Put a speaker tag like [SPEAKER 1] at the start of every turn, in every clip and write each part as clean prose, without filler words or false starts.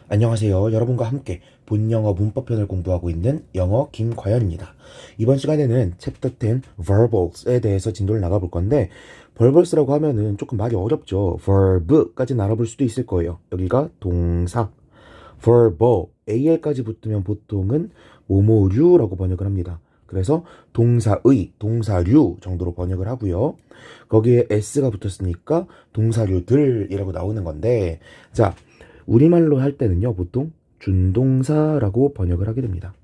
[SPEAKER 1] 안녕하세요. 여러분과 함께 본영어 문법편을 공부하고 있는 영어 김과연입니다. 이번 시간에는 챕터 10 verbals에 대해서 진도를 나가볼 건데 verbals라고 하면은 조금 말이 어렵죠. verb까지 알아볼 수도 있을 거예요. 여기가 동사 verbal, al까지 붙으면 보통은 뭐뭐류라고 번역을 합니다. 그래서 동사의, 동사류 정도로 번역을 하고요. 거기에 s가 붙었으니까 동사류들이라고 나오는 건데 자, 우리말로 할 때는요, 보통 준동사라고 번역을 하게 됩니다.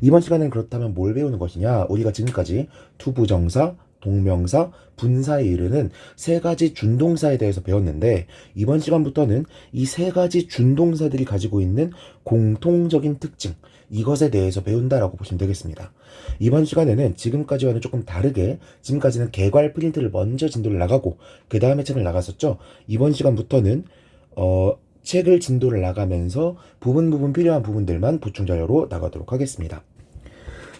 [SPEAKER 1] 이번 시간에는 그렇다면 뭘 배우는 것이냐? 우리가 지금까지 투부정사, 동명사, 분사에 이르는 세 가지 준동사에 대해서 배웠는데 이번 시간부터는 이 세 가지 준동사들이 가지고 있는 공통적인 특징, 이것에 대해서 배운다라고 보시면 되겠습니다. 이번 시간에는 지금까지와는 조금 다르게 지금까지는 개괄 프린트를 먼저 진도를 나가고 그 다음에 책을 나갔었죠. 이번 시간부터는 책을 진도를 나가면서 부분 필요한 부분들만 보충 자료로 나가도록 하겠습니다.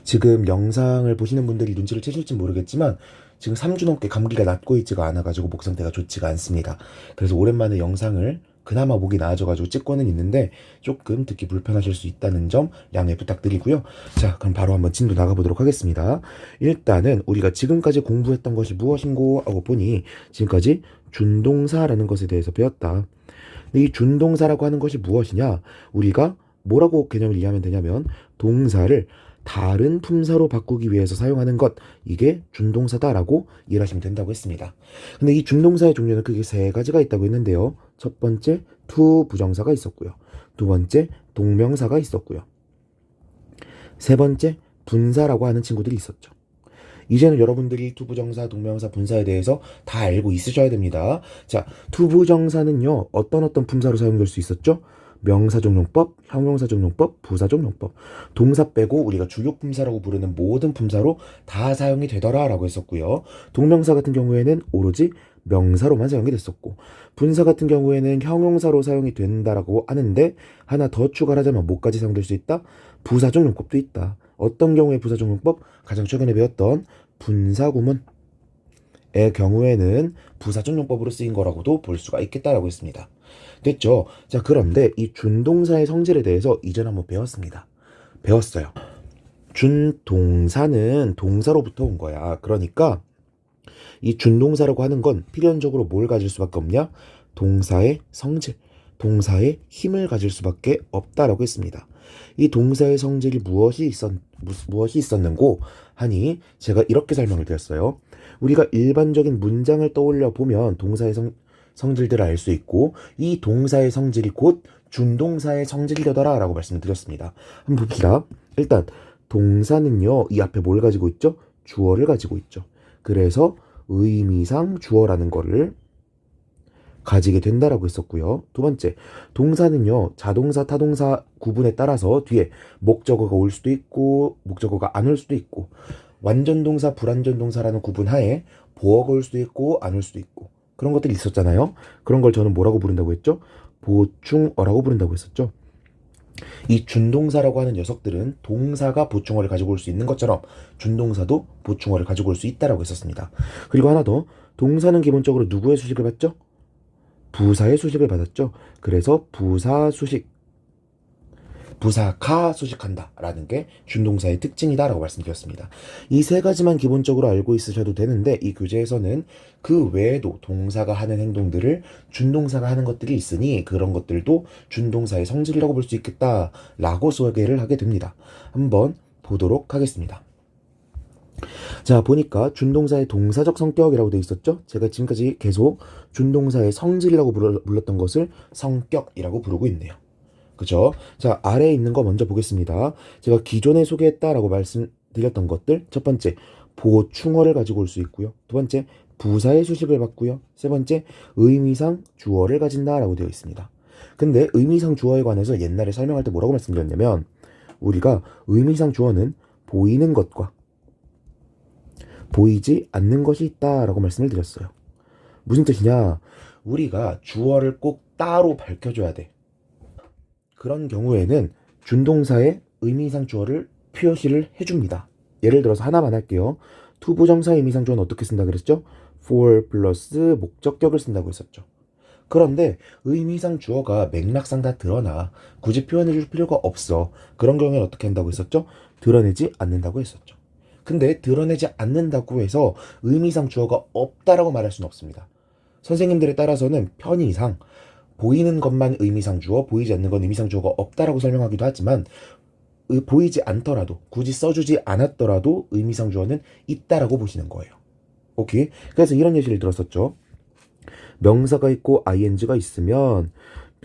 [SPEAKER 1] 지금 영상을 보시는 분들이 눈치를 채실지 모르겠지만 지금 3주 넘게 감기가 낫고 있지가 않아가지고 목 상태가 좋지가 않습니다. 그래서 오랜만에 영상을 그나마 목이 나아져가지고 찍고는 있는데 조금 듣기 불편하실 수 있다는 점 양해 부탁드리고요. 자, 그럼 바로 한번 진도 나가보도록 하겠습니다. 일단은 우리가 지금까지 공부했던 것이 무엇인고 하고 보니 지금까지 준동사라는 것에 대해서 배웠다. 이 준동사라고 하는 것이 무엇이냐? 우리가 뭐라고 개념을 이해하면 되냐면 동사를 다른 품사로 바꾸기 위해서 사용하는 것, 이게 준동사다라고 이해하시면 된다고 했습니다. 근데 이 준동사의 종류는 크게 세 가지가 있다고 했는데요. 첫 번째 투부정사가 있었고요. 두 번째 동명사가 있었고요. 세 번째 분사라고 하는 친구들이 있었죠. 이제는 여러분들이 투부정사, 동명사, 분사에 대해서 다 알고 있으셔야 됩니다. 자, 투부정사는요, 어떤 품사로 사용될 수 있었죠? 명사종용법, 형용사종용법, 부사종용법. 동사 빼고 우리가 주요 품사라고 부르는 모든 품사로 다 사용이 되더라라고 했었고요. 동명사 같은 경우에는 오로지 명사로만 사용이 됐었고, 분사 같은 경우에는 형용사로 사용이 된다라고 하는데 하나 더 추가를 하자면 뭐까지 사용될 수 있다? 부사종용법도 있다. 어떤 경우에 부사종용법? 가장 최근에 배웠던 분사구문의 경우에는 부사종용법으로 쓰인 거라고도 볼 수가 있겠다라고 했습니다. 됐죠? 자, 그런데 이 준동사의 성질에 대해서 이전에 한번 배웠어요. 준동사는 동사로부터 온 거야. 그러니까 이 준동사라고 하는 건 필연적으로 뭘 가질 수밖에 없냐? 동사의 성질, 동사의 힘을 가질 수밖에 없다라고 했습니다. 이 동사의 성질이 무엇이 있었는고 하니 제가 이렇게 설명을 드렸어요. 우리가 일반적인 문장을 떠올려 보면 동사의 성질들을 알 수 있고 이 동사의 성질이 곧 준동사의 성질이더라 라고 말씀을 드렸습니다. 한번 봅시다. 일단 동사는요, 이 앞에 뭘 가지고 있죠? 주어를 가지고 있죠. 그래서 의미상 주어라는 거를 가지게 된다라고 했었고요. 두 번째, 동사는요, 자동사, 타동사 구분에 따라서 뒤에 목적어가 올 수도 있고 목적어가 안 올 수도 있고 완전 동사, 불완전 동사라는 구분 하에 보어가 올 수도 있고 안 올 수도 있고 그런 것들이 있었잖아요. 그런 걸 저는 뭐라고 부른다고 했죠? 보충어라고 부른다고 했었죠. 이 준동사라고 하는 녀석들은 동사가 보충어를 가지고 올 수 있는 것처럼 준동사도 보충어를 가지고 올 수 있다라고 했었습니다. 그리고 하나 더, 동사는 기본적으로 누구의 수식을 받죠? 부사의 수식을 받았죠. 그래서 부사 수식, 부사가 수식한다 라는 게 준동사의 특징이다 라고 말씀드렸습니다. 이 세 가지만 기본적으로 알고 있으셔도 되는데 이 교재에서는 그 외에도 동사가 하는 행동들을 준동사가 하는 것들이 있으니 그런 것들도 준동사의 성질이라고 볼 수 있겠다 라고 소개를 하게 됩니다. 한번 보도록 하겠습니다. 자, 보니까 준동사의 동사적 성격이라고 되어 있었죠. 제가 지금까지 계속 준동사의 성질이라고 불렀던 것을 성격이라고 부르고 있네요. 그죠? 자, 아래에 있는 거 먼저 보겠습니다. 제가 기존에 소개했다라고 말씀드렸던 것들, 첫 번째 보충어를 가지고 올 수 있고요. 두 번째 부사의 수식을 받고요. 세 번째 의미상 주어를 가진다라고 되어 있습니다. 근데 의미상 주어에 관해서 옛날에 설명할 때 뭐라고 말씀드렸냐면 우리가 의미상 주어는 보이는 것과 보이지 않는 것이 있다라고 말씀을 드렸어요. 무슨 뜻이냐? 우리가 주어를 꼭 따로 밝혀줘야 돼. 그런 경우에는 준동사의 의미상 주어를 표시를 해줍니다. 예를 들어서 하나만 할게요. 투부정사 의미상 주어는 어떻게 쓴다 그랬죠? for 플러스 목적격을 쓴다고 했었죠. 그런데 의미상 주어가 맥락상 다 드러나. 굳이 표현해 줄 필요가 없어. 그런 경우에는 어떻게 한다고 했었죠? 드러내지 않는다고 했었죠. 근데 드러내지 않는다고 해서 의미상 주어가 없다라고 말할 수는 없습니다. 선생님들에 따라서는 편의상 보이는 것만 의미상 주어, 보이지 않는 건 의미상 주어가 없다라고 설명하기도 하지만 보이지 않더라도, 굳이 써주지 않았더라도 의미상 주어는 있다라고 보시는 거예요. 오케이? 그래서 이런 예시를 들었었죠. 명사가 있고 ing가 있으면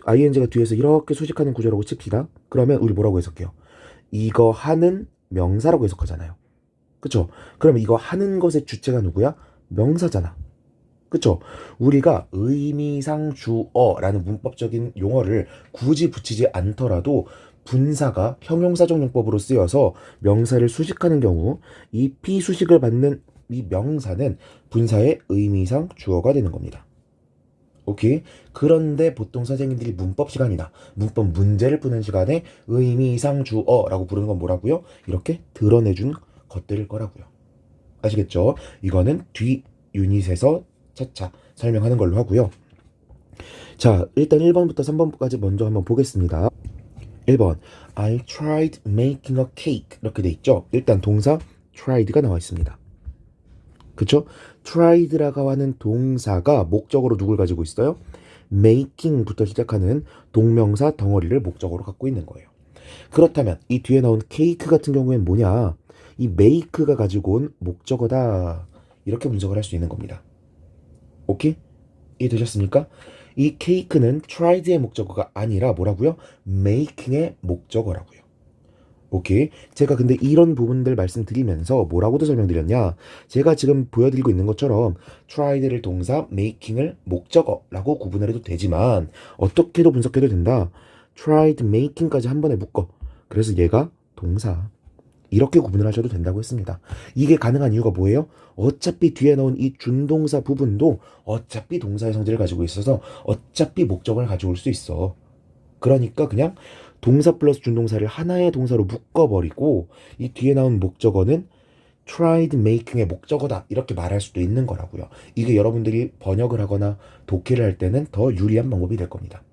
[SPEAKER 1] ing가 뒤에서 이렇게 수식하는 구조라고 칩시다. 그러면 우리 뭐라고 해석해요? 이거 하는 명사라고 해석하잖아요. 그쵸? 그러면 이거 하는 것의 주체가 누구야? 명사잖아. 그쵸? 우리가 의미상 주어라는 문법적인 용어를 굳이 붙이지 않더라도 분사가 형용사적 용법으로 쓰여서 명사를 수식하는 경우 이 피수식을 받는 이 명사는 분사의 의미상 주어가 되는 겁니다. 오케이? 그런데 보통 선생님들이 문법 시간이나 문법 문제를 푸는 시간에 의미상 주어라고 부르는 건 뭐라고요? 이렇게 드러내준 것들일 거라고요. 아시겠죠? 이거는 뒤 유닛에서 차차 설명하는 걸로 하고요. 자, 일단 1번부터 3번까지 먼저 한번 보겠습니다. 1번 I tried making a cake 이렇게 돼 있죠. 일단 동사 tried가 나와 있습니다. 그쵸? tried라고 하는 동사가 목적으로 누굴 가지고 있어요? making부터 시작하는 동명사 덩어리를 목적으로 갖고 있는 거예요. 그렇다면 이 뒤에 나온 cake 같은 경우에는 뭐냐? 이 make가 가지고 온 목적어다. 이렇게 분석을 할 수 있는 겁니다. 오케이? 이해되셨습니까? 이 cake는 tried의 목적어가 아니라 뭐라고요? making의 목적어라고요. 오케이? 제가 근데 이런 부분들 말씀드리면서 뭐라고도 설명드렸냐? 제가 지금 보여드리고 있는 것처럼 tried를 동사, making을 목적어라고 구분을 해도 되지만 어떻게도 분석해도 된다. tried making까지 한 번에 묶어. 그래서 얘가 동사. 이렇게 구분을 하셔도 된다고 했습니다. 이게 가능한 이유가 뭐예요? 어차피 뒤에 나온 이 준동사 부분도 어차피 동사의 성질을 가지고 있어서 어차피 목적을 가져올 수 있어. 그러니까 그냥 동사 플러스 준동사를 하나의 동사로 묶어버리고 이 뒤에 나온 목적어는 tried making의 목적어다 이렇게 말할 수도 있는 거라고요. 이게 여러분들이 번역을 하거나 독해를 할 때는 더 유리한 방법이 될 겁니다.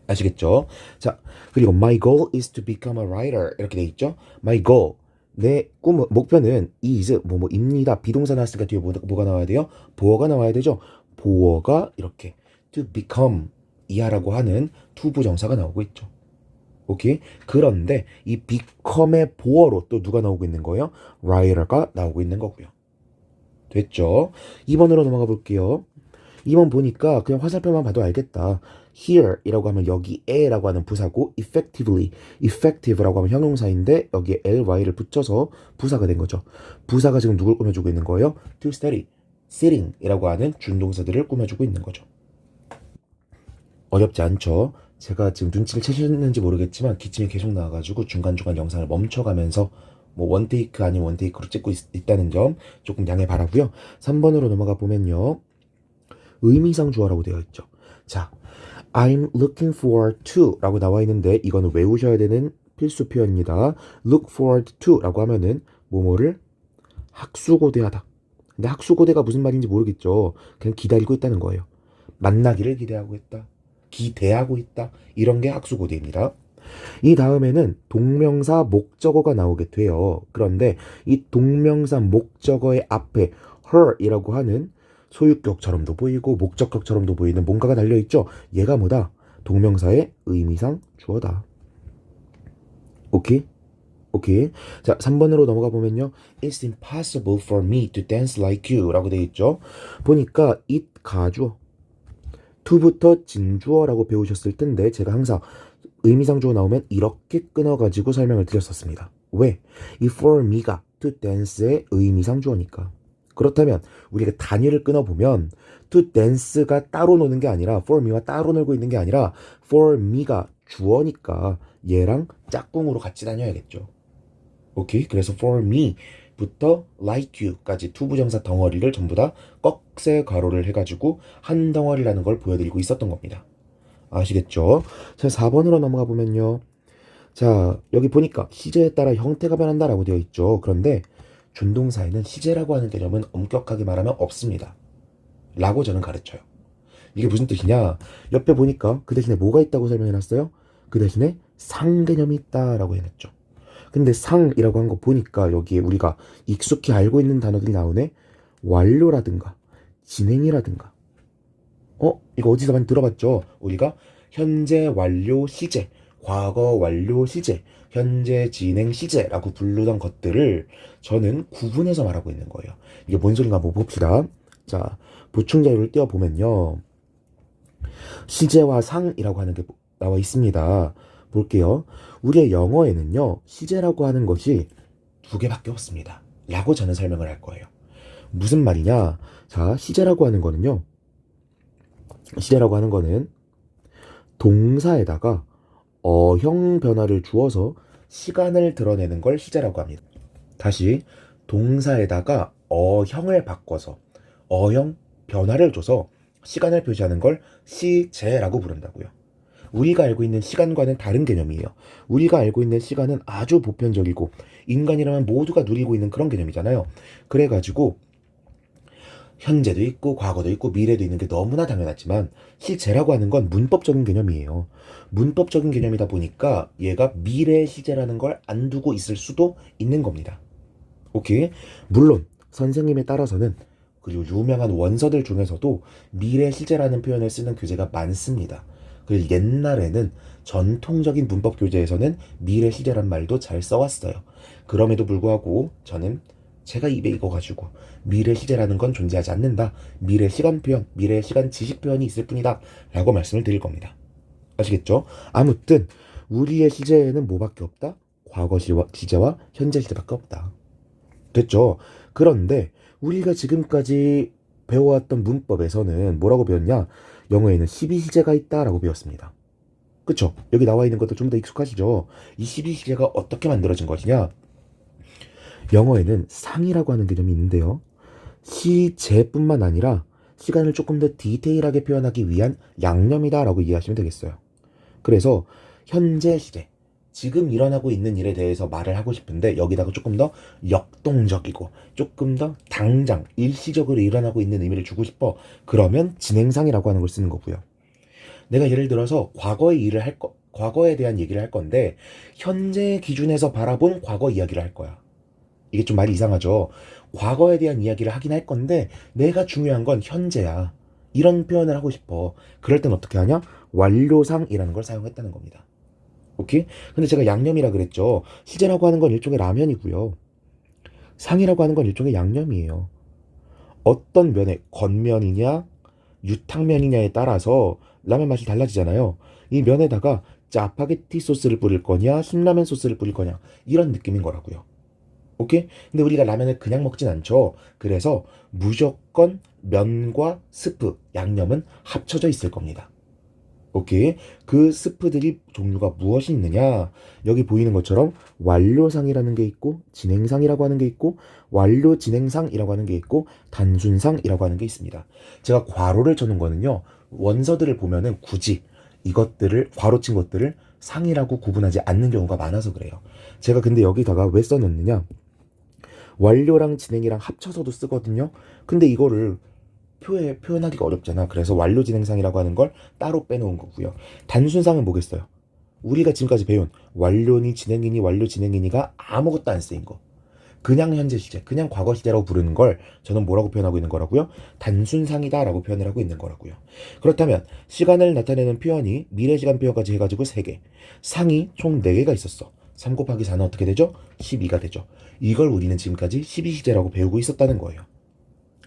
[SPEAKER 1] 아시겠죠? 자, 그리고 my goal is to become a writer 이렇게 돼 있죠? my goal 내 꿈 목표는 is 뭐뭐입니다. 비동사 나왔으니까 뒤에 뭐가 나와야 돼요? 보어가 나와야 되죠? 보어가 이렇게 to become 이하라고 하는 투부정사가 나오고 있죠. 오케이? 그런데 이 become의 보어로 또 누가 나오고 있는 거예요? writer가 나오고 있는 거고요. 됐죠? 2번으로 넘어가 볼게요. 2번 보니까 그냥 화살표만 봐도 알겠다. here 이라고 하면 여기에라고 하는 부사고 effective라고 하면 형용사인데 여기에 ly를 붙여서 부사가 된 거죠. 부사가 지금 누굴 꾸며주고 있는 거예요? to study, sitting 이라고 하는 준동사들을 꾸며주고 있는 거죠. 어렵지 않죠? 제가 지금 눈치를 채셨는지 모르겠지만 기침이 계속 나와가지고 중간중간 영상을 멈춰가면서 뭐 원테이크 아닌 원테이크로 찍고 있다는 점 조금 양해 바라고요. 3번으로 넘어가 보면요. 의미상 주어라고 되어 있죠. 자, I'm looking forward to 라고 나와 있는데 이거는 외우셔야 되는 필수 표현입니다. look forward to 라고 하면은 뭐뭐를 학수고대하다. 근데 학수고대가 무슨 말인지 모르겠죠. 그냥 기다리고 있다는 거예요. 만나기를 기대하고 있다. 기대하고 있다. 이런 게 학수고대입니다. 이 다음에는 동명사 목적어가 나오게 돼요. 그런데 이 동명사 목적어의 앞에 her이라고 하는 소유격처럼도 보이고 목적격처럼도 보이는 뭔가가 달려있죠. 얘가 뭐다? 동명사의 의미상 주어다. 오케이? 오케이. 자, 3번으로 넘어가 보면요. It's impossible for me to dance like you 라고 되어 있죠. 보니까 it 가주어 to부터 진주어라고 배우셨을 텐데 제가 항상 의미상 주어 나오면 이렇게 끊어가지고 설명을 드렸었습니다. 왜? 이 for me가 to dance의 의미상 주어니까. 그렇다면 우리가 단위를 끊어보면 to dance가 따로 노는 게 아니라 for me와 따로 놀고 있는 게 아니라 for me가 주어니까 얘랑 짝꿍으로 같이 다녀야겠죠. 오케이? 그래서 for me 부터 like you까지 투부정사 덩어리를 전부 다 꺽쇠 괄호를 해가지고 한 덩어리라는 걸 보여드리고 있었던 겁니다. 아시겠죠? 자, 4번으로 넘어가 보면요. 자, 여기 보니까 시제에 따라 형태가 변한다라고 되어 있죠. 그런데 준동사에는 시제라고 하는 개념은 엄격하게 말하면 없습니다. 라고 저는 가르쳐요. 이게 무슨 뜻이냐? 옆에 보니까 그 대신에 뭐가 있다고 설명해놨어요? 그 대신에 상 개념이 있다라고 해놨죠. 근데 상이라고 한 거 보니까 여기에 우리가 익숙히 알고 있는 단어들이 나오네. 완료라든가 진행이라든가. 이거 어디서 많이 들어봤죠? 우리가 현재 완료 시제, 과거 완료 시제, 현재 진행 시제라고 부르던 것들을 저는 구분해서 말하고 있는 거예요. 이게 뭔 소린가 한번 봅시다. 자, 보충 자료를 띄워보면요. 시제와 상이라고 하는 게 나와 있습니다. 볼게요. 우리의 영어에는요, 시제라고 하는 것이 두 개밖에 없습니다. 라고 저는 설명을 할 거예요. 무슨 말이냐? 자, 시제라고 하는 거는요, 시제라고 하는 거는 동사에다가 어형 변화를 주어서 시간을 드러내는 걸 시제라고 합니다. 다시, 동사에다가 어형을 바꿔서 어형 변화를 줘서 시간을 표시하는 걸 시제라고 부른다고요. 우리가 알고 있는 시간과는 다른 개념이에요. 우리가 알고 있는 시간은 아주 보편적이고 인간이라면 모두가 누리고 있는 그런 개념이잖아요. 그래가지고 현재도 있고 과거도 있고 미래도 있는 게 너무나 당연하지만 시제라고 하는 건 문법적인 개념이에요. 문법적인 개념이다 보니까 얘가 미래 시제라는 걸 안 두고 있을 수도 있는 겁니다. 오케이? 물론 선생님에 따라서는 그리고 유명한 원서들 중에서도 미래 시제라는 표현을 쓰는 교재가 많습니다. 그리고 옛날에는 전통적인 문법 교재에서는 미래 시제란 말도 잘 써왔어요. 그럼에도 불구하고 저는 제가 입에 익어가지고 미래 시제라는 건 존재하지 않는다. 미래 시간 표현, 미래 시간 지식 표현이 있을 뿐이다. 라고 말씀을 드릴 겁니다. 아시겠죠? 아무튼 우리의 시제에는 뭐밖에 없다? 과거 시제와 현재 시제밖에 없다. 됐죠? 그런데 우리가 지금까지 배워왔던 문법에서는 뭐라고 배웠냐? 영어에는 12시제가 있다라고 배웠습니다. 그쵸? 여기 나와 있는 것도 좀 더 익숙하시죠? 이 12시제가 어떻게 만들어진 것이냐? 영어에는 상이라고 하는 개념이 있는데요. 시제뿐만 아니라 시간을 조금 더 디테일하게 표현하기 위한 양념이다라고 이해하시면 되겠어요. 그래서 현재 시제, 지금 일어나고 있는 일에 대해서 말을 하고 싶은데 여기다가 조금 더 역동적이고 조금 더 당장 일시적으로 일어나고 있는 의미를 주고 싶어. 그러면 진행상이라고 하는 걸 쓰는 거고요. 내가 예를 들어서 과거에 대한 얘기를 할 건데 현재 기준에서 바라본 과거 이야기를 할 거야. 이게 좀 말이 이상하죠. 과거에 대한 이야기를 하긴 할 건데 내가 중요한 건 현재야. 이런 표현을 하고 싶어. 그럴 땐 어떻게 하냐? 완료상이라는 걸 사용했다는 겁니다. 오케이? 근데 제가 양념이라 그랬죠. 시제라고 하는 건 일종의 라면이고요. 상이라고 하는 건 일종의 양념이에요. 어떤 면에 겉면이냐 유탕면이냐에 따라서 라면 맛이 달라지잖아요. 이 면에다가 짜파게티 소스를 뿌릴 거냐辛라면 소스를 뿌릴 거냐 이런 느낌인 거라고요. 오케이? 근데 우리가 라면을 그냥 먹진 않죠. 그래서 무조건 면과 스프, 양념은 합쳐져 있을 겁니다. 오케이? 그 스프들이 종류가 무엇이 있느냐? 여기 보이는 것처럼 완료상이라는 게 있고 진행상이라고 하는 게 있고 완료 진행상이라고 하는 게 있고 단순상이라고 하는 게 있습니다. 제가 괄호를 쳐놓은 거는요. 원서들을 보면은 굳이 이것들을 괄호 친 것들을 상이라고 구분하지 않는 경우가 많아서 그래요. 제가 근데 여기다가 왜 써놓느냐? 완료랑 진행이랑 합쳐서도 쓰거든요. 근데 이거를 표현하기가 어렵잖아. 그래서 완료 진행상이라고 하는 걸 따로 빼놓은 거고요. 단순상은 뭐겠어요? 우리가 지금까지 배운 완료니 진행이니 완료 진행이니가 아무것도 안 쓰인 거. 그냥 현재 시제, 그냥 과거 시제라고 부르는 걸 저는 뭐라고 표현하고 있는 거라고요? 단순상이다라고 표현을 하고 있는 거라고요. 그렇다면 시간을 나타내는 표현이 미래 시간 표현까지 해가지고 3개, 상이 총 4개가 있었어. 3 곱하기 4는 어떻게 되죠? 12가 되죠. 이걸 우리는 지금까지 12시제라고 배우고 있었다는 거예요.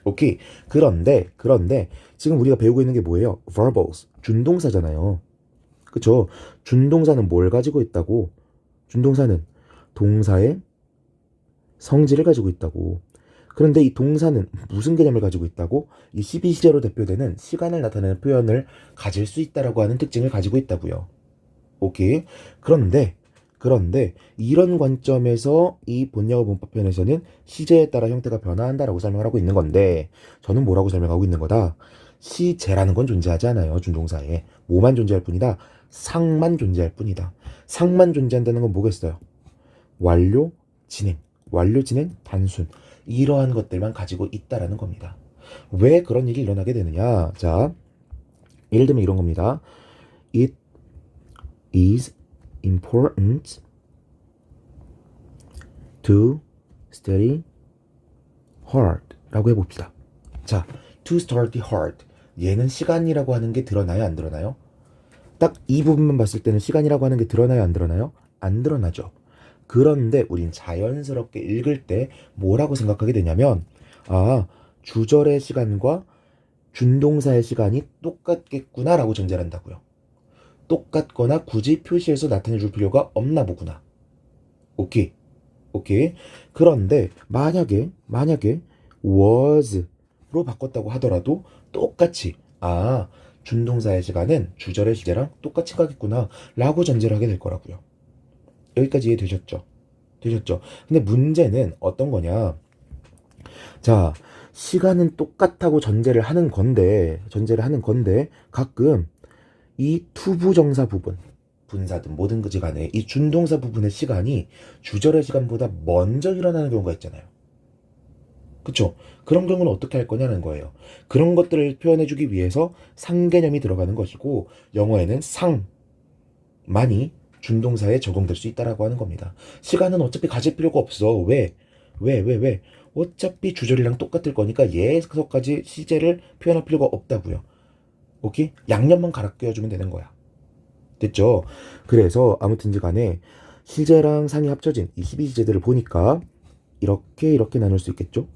[SPEAKER 1] 오케이. 그런데 지금 우리가 배우고 있는 게 뭐예요? verbals, 준동사잖아요. 그쵸? 준동사는 뭘 가지고 있다고? 준동사는 동사의 성질을 가지고 있다고. 그런데 이 동사는 무슨 개념을 가지고 있다고? 이 12시제로 대표되는 시간을 나타내는 표현을 가질 수 있다라고 하는 특징을 가지고 있다고요. 오케이. 그런데 이런 관점에서 이 본영어 문법편에서는 시제에 따라 형태가 변화한다라고 설명을 하고 있는 건데 저는 뭐라고 설명하고 있는 거다? 시제라는 건 존재하지 않아요. 준동사에. 뭐만 존재할 뿐이다? 상만 존재할 뿐이다. 상만 존재한다는 건 뭐겠어요? 완료, 진행, 단순 이러한 것들만 가지고 있다라는 겁니다. 왜 그런 일이 일어나게 되느냐? 자, 예를 들면 이런 겁니다. It is important to study hard 라고 해봅시다. 자, to study hard. 얘는 시간이라고 하는 게 드러나요? 안 드러나요? 딱 이 부분만 봤을 때는 시간이라고 하는 게 드러나요? 안 드러나요? 안 드러나죠. 그런데 우린 자연스럽게 읽을 때 뭐라고 생각하게 되냐면 주절의 시간과 준동사의 시간이 똑같겠구나 라고 전제를 한다고요. 똑같거나 굳이 표시해서 나타내줄 필요가 없나 보구나. 오케이. 그런데 만약에 was로 바꿨다고 하더라도 똑같이 준동사의 시간은 주절의 시제랑 똑같이 가겠구나 라고 전제를 하게 될 거라고요. 여기까지 이해되셨죠? 근데 문제는 어떤 거냐? 자, 시간은 똑같다고 전제를 하는 건데 가끔 이 투부정사 부분, 분사든 뭐든 그지 간에 이 준동사 부분의 시간이 주절의 시간보다 먼저 일어나는 경우가 있잖아요. 그쵸? 그런 경우는 어떻게 할 거냐는 거예요. 그런 것들을 표현해주기 위해서 상개념이 들어가는 것이고 영어에는 상만이 준동사에 적용될 수 있다라고 하는 겁니다. 시간은 어차피 가질 필요가 없어. 왜? 어차피 주절이랑 똑같을 거니까 예서까지 시제를 표현할 필요가 없다고요. 오케이? 양념만 갈아 끼워주면 되는 거야. 됐죠? 그래서 아무튼지 간에 시제랑 상이 합쳐진 이 12시제들을 보니까 이렇게 나눌 수 있겠죠?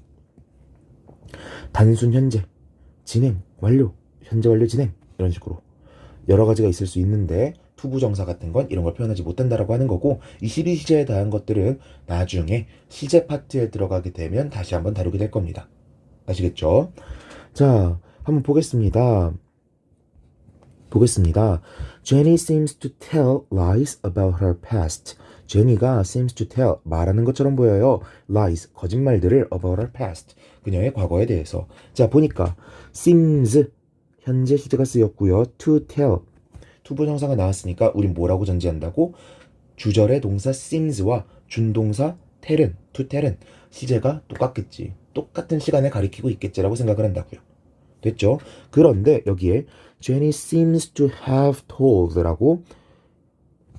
[SPEAKER 1] 단순 현재, 진행, 완료, 현재 완료 진행 이런 식으로 여러 가지가 있을 수 있는데 투부정사 같은 건 이런 걸 표현하지 못한다라고 하는 거고 이 12시제에 대한 것들은 나중에 시제 파트에 들어가게 되면 다시 한번 다루게 될 겁니다. 아시겠죠? 자, 한번 보겠습니다. Jenny seems to tell lies about her past. 제니가 seems to tell 말하는 것처럼 보여요. lies 거짓말들을 about her past 그녀의 과거에 대해서. 자, 보니까 seems 현재 시제가 쓰였고요. to tell 투부정사가 나왔으니까 우린 뭐라고 전제한다고? 주절의 동사 seems와 준동사 tell은 to tell은 시제가 똑같겠지. 똑같은 시간에 가리키고 있겠지라고 생각을 한다고요. 됐죠? 그런데 여기에 Jenny seems to have told라고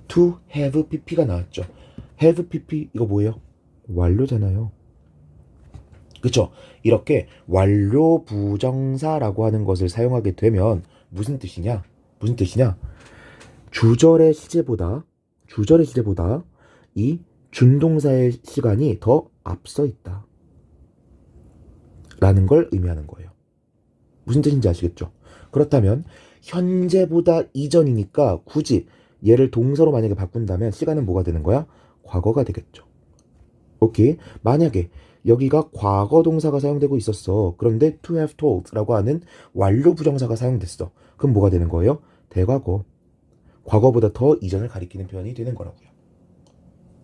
[SPEAKER 1] to have pp가 나왔죠. have pp 이거 뭐예요? 완료잖아요. 그쵸? 이렇게 완료 부정사라고 하는 것을 사용하게 되면 무슨 뜻이냐? 주절의 시제보다 이 준동사의 시간이 더 앞서 있다 라는 걸 의미하는 거예요. 무슨 뜻인지 아시겠죠? 그렇다면 현재보다 이전이니까 굳이 얘를 동사로 만약에 바꾼다면 시간은 뭐가 되는 거야? 과거가 되겠죠. 오케이? 만약에 여기가 과거 동사가 사용되고 있었어. 그런데 to have told라고 하는 완료 부정사가 사용됐어. 그럼 뭐가 되는 거예요? 대과거. 과거보다 더 이전을 가리키는 표현이 되는 거라고요.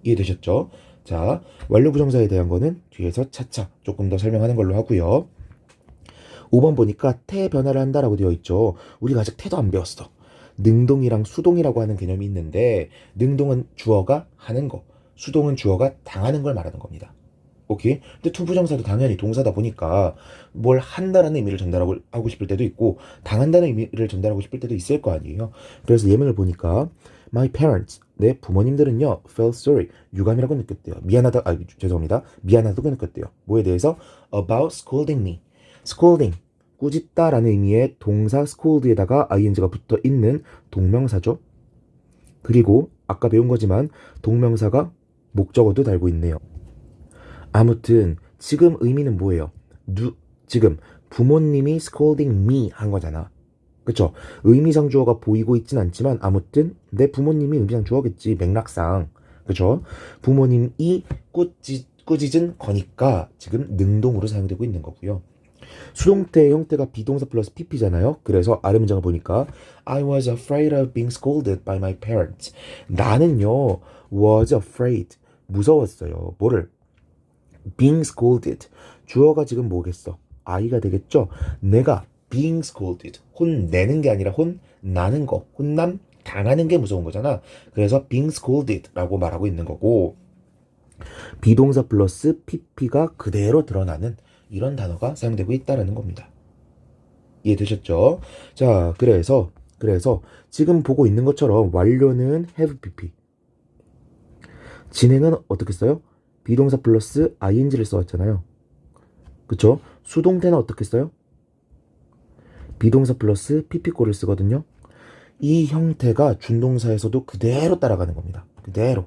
[SPEAKER 1] 이해되셨죠? 자, 완료 부정사에 대한 거는 뒤에서 차차 조금 더 설명하는 걸로 하고요. 5번 보니까 태 변화를 한다라고 되어 있죠. 우리가 아직 태도 안 배웠어. 능동이랑 수동이라고 하는 개념이 있는데 능동은 주어가 하는 거, 수동은 주어가 당하는 걸 말하는 겁니다. 오케이? 근데 투부정사도 당연히 동사다 보니까 뭘 한다라는 의미를 전달하고 싶을 때도 있고 당한다는 의미를 전달하고 싶을 때도 있을 거 아니에요. 그래서 예문을 보니까 My parents, 내 부모님들은요 felt sorry, 유감이라고 느꼈대요. 미안하다고 느꼈대요. 뭐에 대해서? About scolding me. scolding, 꾸짖다라는 의미의 동사 scold에다가 ing가 붙어 있는 동명사죠. 그리고 아까 배운 거지만 동명사가 목적어도 달고 있네요. 아무튼 지금 의미는 뭐예요? 지금 부모님이 scolding me 한 거잖아. 그쵸? 의미상 주어가 보이고 있진 않지만 아무튼 내 부모님이 의미상 주어겠지. 맥락상. 그쵸? 부모님이 꾸짖은 거니까 지금 능동으로 사용되고 있는 거고요. 수동태의 형태가 비동사 플러스 pp잖아요. 그래서 아래 문장을 보니까 I was afraid of being scolded by my parents. 나는요 was afraid 무서웠어요. 뭐를? being scolded. 주어가 지금 뭐겠어? I가 되겠죠? 내가 being scolded. 혼내는 게 아니라 혼나는 거. 혼남 당하는 게 무서운 거잖아. 그래서 being scolded라고 말하고 있는 거고 비동사 플러스 pp가 그대로 드러나는 이런 단어가 사용되고 있다는 겁니다. 이해되셨죠? 자, 그래서 지금 보고 있는 것처럼 완료는 have pp. 진행은 어떻게 써요? 비동사 플러스 ing를 써왔잖아요. 그쵸? 수동태는 어떻게 써요? 비동사 플러스 pp꼴을 쓰거든요. 이 형태가 준동사에서도 그대로 따라가는 겁니다. 그대로.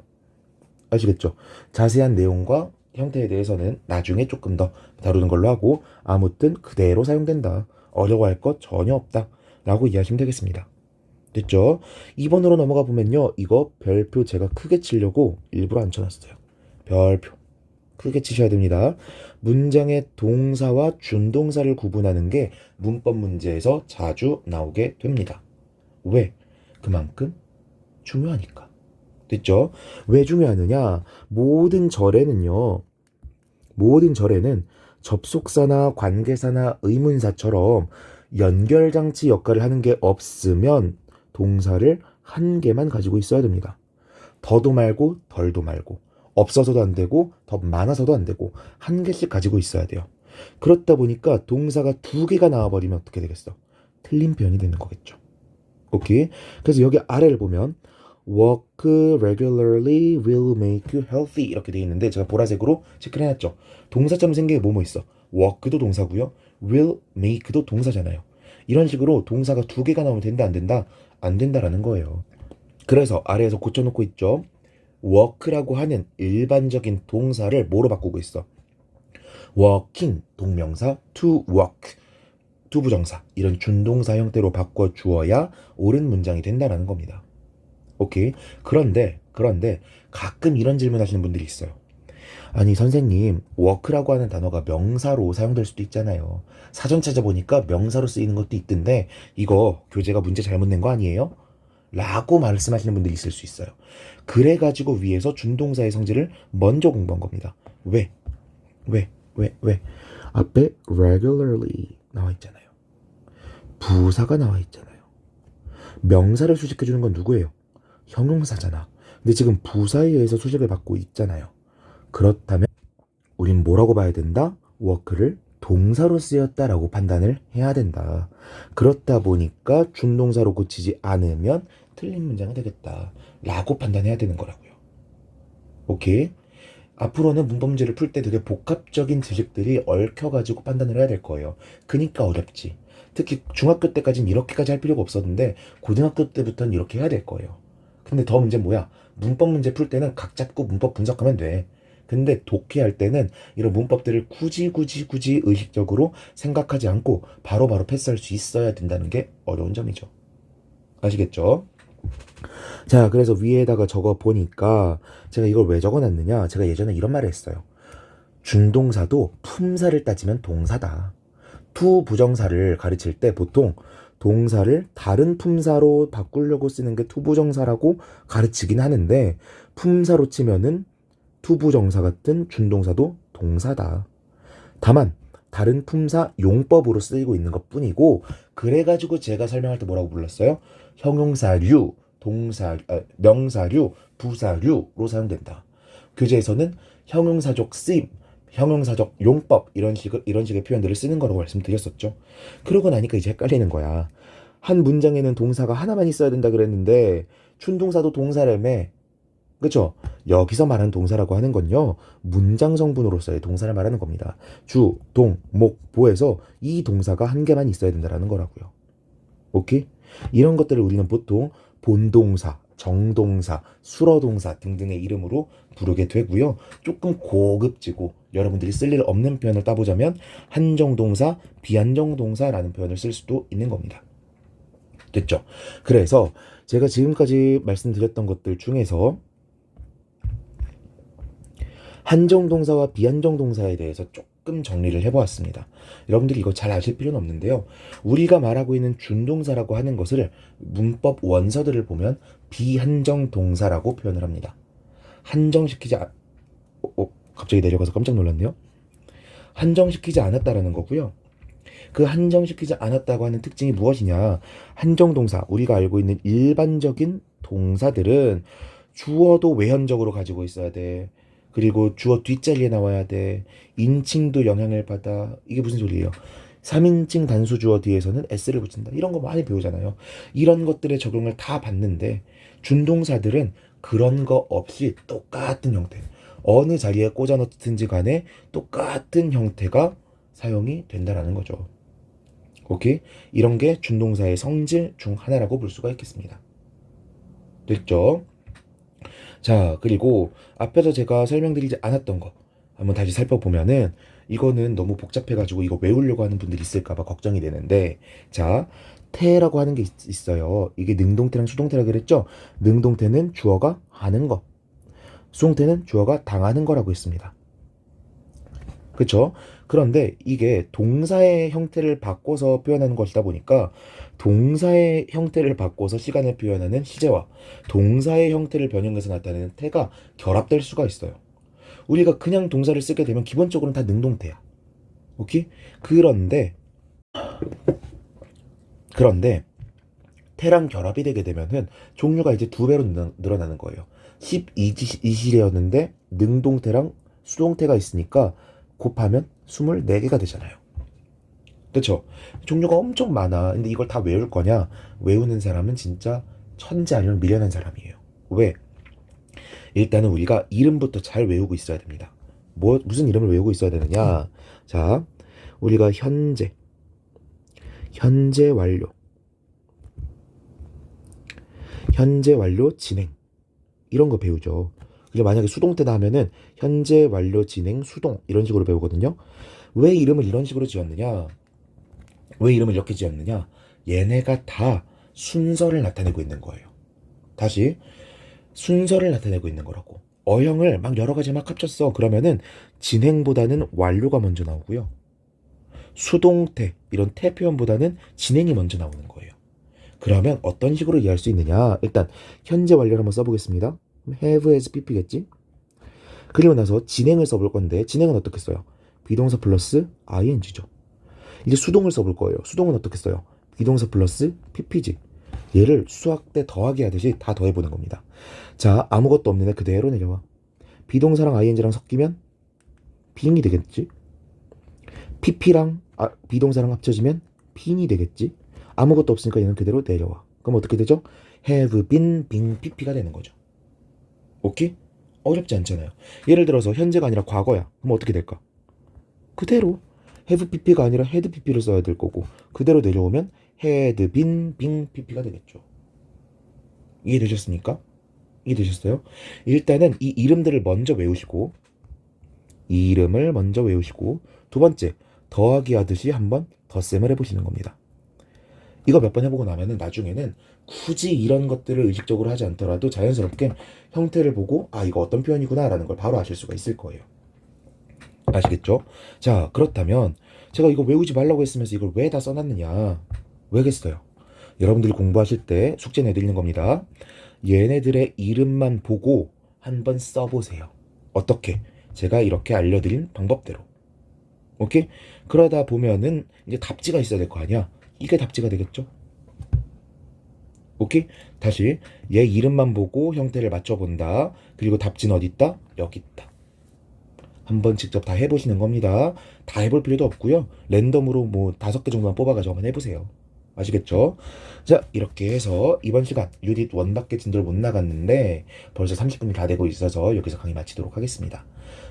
[SPEAKER 1] 아시겠죠? 자세한 내용과 형태에 대해서는 나중에 조금 더 다루는 걸로 하고 아무튼 그대로 사용된다. 어려워할 것 전혀 없다. 라고 이해하시면 되겠습니다. 됐죠? 2번으로 넘어가 보면요. 이거 별표 제가 크게 치려고 일부러 안 쳐놨어요. 별표. 크게 치셔야 됩니다. 문장의 동사와 준동사를 구분하는 게 문법 문제에서 자주 나오게 됩니다. 왜? 그만큼 중요하니까. 됐죠? 왜 중요하느냐? 모든 절에는 접속사나 관계사나 의문사처럼 연결장치 역할을 하는 게 없으면 동사를 한 개만 가지고 있어야 됩니다. 더도 말고 덜도 말고 없어서도 안 되고 더 많아서도 안 되고 한 개씩 가지고 있어야 돼요. 그렇다 보니까 동사가 두 개가 나와버리면 어떻게 되겠어? 틀린 표현이 되는 거겠죠. 오케이. 그래서 여기 아래를 보면 work regularly will make you healthy 이렇게 되어 있는데 제가 보라색으로 체크를 해놨죠. 동사처럼 생긴 게 뭐뭐 있어? work도 동사고요. will make도 동사잖아요. 이런 식으로 동사가 두 개가 나오면 된다 안 된다? 안 된다라는 거예요. 그래서 아래에서 고쳐놓고 있죠. work라고 하는 일반적인 동사를 뭐로 바꾸고 있어? working 동명사 to work 투부정사 이런 준동사 형태로 바꿔 주어야 옳은 문장이 된다라는 겁니다. 오케이. 그런데 가끔 이런 질문 하시는 분들이 있어요. 아니 선생님 work라고 하는 단어가 명사로 사용될 수도 있잖아요. 사전 찾아보니까 명사로 쓰이는 것도 있던데 이거 교재가 문제 잘못 낸 거 아니에요? 라고 말씀하시는 분들이 있을 수 있어요. 그래가지고 위에서 준동사의 성질을 먼저 공부한 겁니다. 왜? 앞에 regularly 나와 있잖아요. 부사가 나와 있잖아요. 명사를 수식해주는 건 누구예요? 형용사잖아. 근데 지금 부사에 의해서 수식을 받고 있잖아요. 그렇다면 우린 뭐라고 봐야 된다? work를 동사로 쓰였다라고 판단을 해야 된다. 그렇다 보니까 준동사로 고치지 않으면 틀린 문장이 되겠다 라고 판단해야 되는 거라고요. 오케이? 앞으로는 문법 문제를 풀 때 되게 복합적인 지식들이 얽혀가지고 판단을 해야 될 거예요. 그니까 어렵지. 특히 중학교 때까지는 이렇게까지 할 필요가 없었는데 고등학교 때부터는 이렇게 해야 될 거예요. 근데 더 문제는 뭐야? 문법 문제 풀 때는 각 잡고 문법 분석하면 돼. 근데 독해할 때는 이런 문법들을 굳이 의식적으로 생각하지 않고 바로바로 패스할 수 있어야 된다는 게 어려운 점이죠. 아시겠죠? 자, 그래서 위에다가 적어 보니까 제가 이걸 왜 적어놨느냐? 제가 예전에 이런 말을 했어요. 준동사도 품사를 따지면 동사다. 투 부정사를 가르칠 때 보통 동사를 다른 품사로 바꾸려고 쓰는 게 투부정사라고 가르치긴 하는데 품사로 치면은 투부정사 같은 준동사도 동사다. 다만 다른 품사 용법으로 쓰이고 있는 것 뿐이고 그래가지고 제가 설명할 때 뭐라고 불렀어요? 형용사류, 명사류, 부사류로 사용된다. 교재에서는 형용사적 쓰임, 형용사적 용법 이런 식의 표현들을 쓰는 거라고 말씀드렸었죠. 그러고 나니까 이제 헷갈리는 거야. 한 문장에는 동사가 하나만 있어야 된다 그랬는데 준동사도 동사라며. 그쵸? 여기서 말하는 동사라고 하는 건요. 문장 성분으로서의 동사를 말하는 겁니다. 주, 동, 목, 보에서 이 동사가 한 개만 있어야 된다는 거라고요. 오케이? 이런 것들을 우리는 보통 본동사, 정동사, 수러동사 등등의 이름으로 부르게 되고요. 조금 고급지고 여러분들이 쓸 일 없는 표현을 따보자면 한정동사, 비한정동사라는 표현을 쓸 수도 있는 겁니다. 됐죠? 그래서 제가 지금까지 말씀드렸던 것들 중에서 한정동사와 비한정동사에 대해서 조금 정리를 해보았습니다. 여러분들이 이거 잘 아실 필요는 없는데요. 우리가 말하고 있는 준동사라고 하는 것을 문법 원서들을 보면 비한정동사라고 표현을 합니다. 갑자기 내려가서 깜짝 놀랐네요. 한정시키지 않았다라는 거고요. 그 한정시키지 않았다고 하는 특징이 무엇이냐? 한정동사, 우리가 알고 있는 일반적인 동사들은 주어도 외현적으로 가지고 있어야 돼. 그리고 주어 뒷자리에 나와야 돼. 인칭도 영향을 받아. 이게 무슨 소리예요? 3인칭 단수 주어 뒤에서는 s를 붙인다. 이런 거 많이 배우잖아요. 이런 것들의 적용을 다 봤는데 준동사들은 그런 거 없이 똑같은 형태. 어느 자리에 꽂아 넣든지 간에 똑같은 형태가 사용이 된다라는 거죠. 오케이? 이런 게 준동사의 성질 중 하나라고 볼 수가 있겠습니다. 됐죠? 자, 그리고 앞에서 제가 설명드리지 않았던 거 한번 다시 살펴보면은 이거는 너무 복잡해가지고 이거 외우려고 하는 분들이 있을까봐 걱정이 되는데, 자, 태라고 하는 게 있어요. 이게 능동태랑 수동태라 그랬죠? 능동태는 주어가 하는 거, 수동태는 주어가 당하는 거라고 했습니다. 그쵸? 그런데 이게 동사의 형태를 바꿔서 표현하는 것이다 보니까 동사의 형태를 바꿔서 시간을 표현하는 시제와 동사의 형태를 변형해서 나타내는 태가 결합될 수가 있어요. 우리가 그냥 동사를 쓰게 되면 기본적으로는 다 능동태야. 오케이? 그런데 태랑 결합이 되게 되면은 종류가 이제 2배로 늘어나는 거예요. 12시래였는데 능동태랑 수동태가 있으니까 곱하면 24개가 되잖아요. 그렇죠? 종류가 엄청 많아. 근데 이걸 다 외울 거냐? 외우는 사람은 진짜 천재 아니면 미련한 사람이에요. 왜? 일단은 우리가 이름부터 잘 외우고 있어야 됩니다. 무슨 이름을 외우고 있어야 되느냐? 자, 우리가 현재 완료, 현재 완료 진행 이런 거 배우죠. 그리고 만약에 수동태다 하면은 현재 완료 진행 수동 이런 식으로 배우거든요. 왜 이름을 이런 식으로 지었느냐? 왜 이름을 이렇게 지었느냐? 얘네가 다 순서를 나타내고 있는 거예요. 다시 순서를 나타내고 있는 거라고. 어형을 막 여러 가지 막 합쳤어. 그러면은 진행보다는 완료가 먼저 나오고요. 수동태 이런 태 표현보다는 진행이 먼저 나오는 거예요. 그러면 어떤 식으로 이해할 수 있느냐? 일단 현재 완료를 한번 써보겠습니다. have as pp겠지? 그리고 나서 진행을 써볼 건데 진행은 어떻게 써요? 비동사 플러스 ing죠. 이제 수동을 써볼 거예요. 수동은 어떻게 써요? 비동사 플러스 ppg. 얘를 수학 때 더하기 하듯이 다 더해보는 겁니다. 자, 아무것도 없는 애 그대로 내려와. 비동사랑 ing랑 섞이면 being이 되겠지? pp랑 비동사랑 합쳐지면 being이 되겠지? 아무것도 없으니까 얘는 그대로 내려와. 그럼 어떻게 되죠? have been, being, pp가 되는 거죠. 오케이? 어렵지 않잖아요. 예를 들어서 현재가 아니라 과거야. 그럼 어떻게 될까? 그대로 have pp가 아니라 had pp를 써야 될 거고 그대로 내려오면 had been, being, pp가 되겠죠. 이해되셨습니까? 이해되셨어요? 일단은 이 이름들을 먼저 외우시고 이 이름을 먼저 외우시고 두 번째 더하기 하듯이 한번 덧셈을 해보시는 겁니다. 이거 몇 번 해보고 나면은 나중에는 굳이 이런 것들을 의식적으로 하지 않더라도 자연스럽게 형태를 보고 아 이거 어떤 표현이구나 라는 걸 바로 아실 수가 있을 거예요. 아시겠죠? 자, 그렇다면 제가 이거 외우지 말라고 했으면서 이걸 왜 다 써놨느냐? 왜겠어요? 여러분들이 공부하실 때 숙제 내드리는 겁니다. 얘네들의 이름만 보고 한번 써보세요. 어떻게? 제가 이렇게 알려드린 방법대로. 오케이? 그러다 보면은 이제 답지가 있어야 될 거 아니야? 이게 답지가 되겠죠? 오케이? 다시 얘 이름만 보고 형태를 맞춰본다. 그리고 답지는 어디 있다? 여기 있다. 한번 직접 다 해보시는 겁니다. 다 해볼 필요도 없고요. 랜덤으로 뭐 5개 정도만 뽑아가지고 한번 해보세요. 아시겠죠? 자, 이렇게 해서 이번 시간 유닛 1밖에 진도를 못 나갔는데 벌써 30분이 다 되고 있어서 여기서 강의 마치도록 하겠습니다.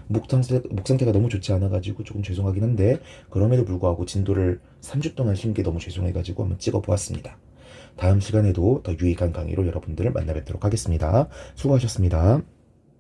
[SPEAKER 1] 목 상태가 너무 좋지 않아가지고 조금 죄송하긴 한데 그럼에도 불구하고 진도를 3주 동안 쉰 게 너무 죄송해가지고 한번 찍어보았습니다. 다음 시간에도 더 유익한 강의로 여러분들을 만나 뵙도록 하겠습니다. 수고하셨습니다.